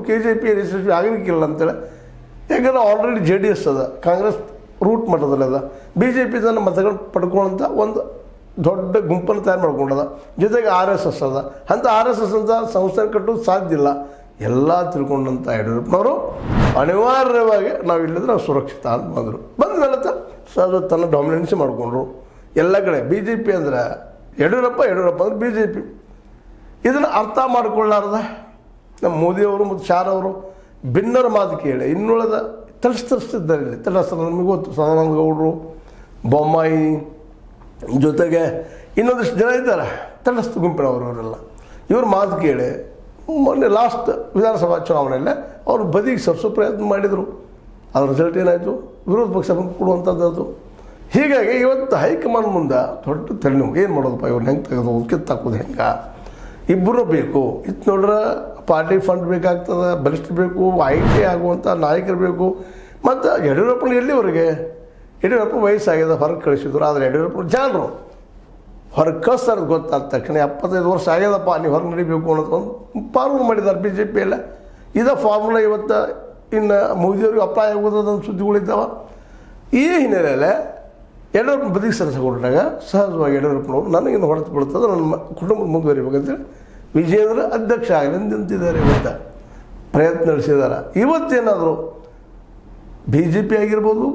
KJP ಯಶಸ್ವಿ ಆಗಲಿಕ್ಕಿಲ್ಲ ಅಂತೇಳಿ. ಯಾಕಂದ್ರೆ already JDS ಅದ, ಕಾಂಗ್ರೆಸ್ ರೂಟ್ ಮಟ್ಟದಲ್ಲಿ ಅದ, BJP ತನ್ನ ಮತಗಳು ಪಡ್ಕೊಳ್ಳೋಂಥ ಒಂದು ದೊಡ್ಡ ಗುಂಪನ್ನು ತಯಾರು ಮಾಡ್ಕೊಂಡದ. ಜೊತೆಗೆ RSS ಅದ. ಅಂಥ RSS ಅಂತ ಸಂಸ್ಥೆ ಕಟ್ಟೋದು ಸಾಧ್ಯ ಇಲ್ಲ. ಎಲ್ಲ ತಿಳ್ಕೊಂಡಂಥ ಯಡಿಯೂರಪ್ಪನವರು ಅನಿವಾರ್ಯವಾಗಿ ನಾವಿಲ್ಲದ್ರೆ ನಾವು ಸುರಕ್ಷಿತ ಅಂತ ಬಂದರು. ಬಂದ ಮೇಲೆ ಅದು ತನ್ನ ಡಾಮಿನೆನ್ಸಿ ಮಾಡಿಕೊಂಡ್ರು ಎಲ್ಲ ಕಡೆ. BJP ಅಂದರೆ ಯಡಿಯೂರಪ್ಪ ಅಂದರೆ BJP. ಇದನ್ನು ಅರ್ಥ ಮಾಡಿಕೊಳ್ಳಾರ್ದ ನಮ್ಮ ಮೋದಿಯವರು ಮತ್ತು ಶಾರವರು ಭಿನ್ನರ ಮಾತು ಕೇಳಿ ಇನ್ನುಳಿದ ತರಿಸ್ತಿದ್ದಾರೆ. ಇಲ್ಲಿ ತಟಸ್ಥ ನಮಗೆ ಗೊತ್ತು, ಸದಾನಂದ ಗೌಡರು, ಬೊಮ್ಮಾಯಿ, ಜೊತೆಗೆ ಇನ್ನೊಂದಿಷ್ಟು ಜನ ಇದ್ದಾರೆ ತಟಸ್ಥ ಗುಂಪಿನವರವರೆಲ್ಲ. ಇವ್ರ ಮಾತು ಕೇಳಿ ಮೊನ್ನೆ ಲಾಸ್ಟ್ ವಿಧಾನಸಭಾ ಚುನಾವಣೆಯಲ್ಲೇ ಅವರು ಬದಿಗೆ ಸರಿಸೋ ಪ್ರಯತ್ನ ಮಾಡಿದರು. ಅದ್ರ ರಿಸಲ್ಟ್ ಏನಾಯಿತು? ವಿರೋಧ ಪಕ್ಷ ಬಂದು ಕೊಡುವಂಥದ್ದು. ಹೀಗಾಗಿ ಇವತ್ತು ಹೈಕಮಾಂಡ್ ಮುಂದೆ ದೊಡ್ಡ ತಲೆನೋವು. ಏನು ಮಾಡೋದಪ್ಪ, ಇವ್ರನ್ನ ಹೆಂಗೆ ತೆಗೆದು ಕಿತ್ತಾಕೋದು ಹೆಂಗೆ? ಇಬ್ಬರು ಬೇಕು. ಇದು ನೋಡ್ರೆ ಪಾರ್ಟಿ ಫಂಡ್ ಬೇಕಾಗ್ತದೆ, ಬಲಿಷ್ಠ ಬೇಕು, ಆಯ್ಕೆ ಆಗುವಂಥ ನಾಯಕರು ಬೇಕು. ಮತ್ತು ಯಡಿಯೂರಪ್ಪನ ಎಲ್ಲಿವರೆಗೆ? ಯಡಿಯೂರಪ್ಪ ವಯಸ್ಸಾಗಿದೆ, ಹೊರಗೆ ಕಳಿಸಿದ್ರು. ಆದರೆ ಯಡಿಯೂರಪ್ಪನ ಜನರು ಹೊರಗೆ ಕಳಿಸ್ತಾರೆ ಗೊತ್ತಾದ ತಕ್ಷಣ 75 ವರ್ಷ ಆಗ್ಯದಪ್ಪ, ನೀವು ಹೊರಗೆ ನಡಿಬೇಕು ಅನ್ನೋದು ಒಂದು ಫಾರ್ಮುಲಾ ಮಾಡಿದ್ದಾರೆ BJP ಎಲ್ಲ. ಇದೇ ಫಾರ್ಮುಲಾ ಇವತ್ತು ಇನ್ನು ಮೋದಿಯವ್ರಿಗೆ ಅಪ್ಲೈ ಆಗೋದೊಂದು ಸುದ್ದಿಗಳಿದ್ದಾವೆ. ಈ ಹಿನ್ನೆಲೆಯಲ್ಲಿ ಯಡಿಯೂರಪ್ಪನ ಬದಿಗೆ ಸರಿಸಿಕೊಂಡಾಗ ಸಹಜವಾಗಿ ಯಡಿಯೂರಪ್ಪನವರು ನನಗಿನ್ನು ಹೊಡೆತು ಬೀಳ್ತದೆ, ನನ್ನ ಕುಟುಂಬದ ಮುಂದುವರಿಬೇಕಂತೇಳಿ ವಿಜೇಂದ್ರ ಅಧ್ಯಕ್ಷ ಆಗಲಿ ನಿಂತಿದ್ದಾರೆ. ಇವತ್ತು ಪ್ರಯತ್ನ ನಡೆಸಿದ್ದಾರೆ. ಇವತ್ತೇನಾದರೂ BJP ಆಗಿರ್ಬೋದು,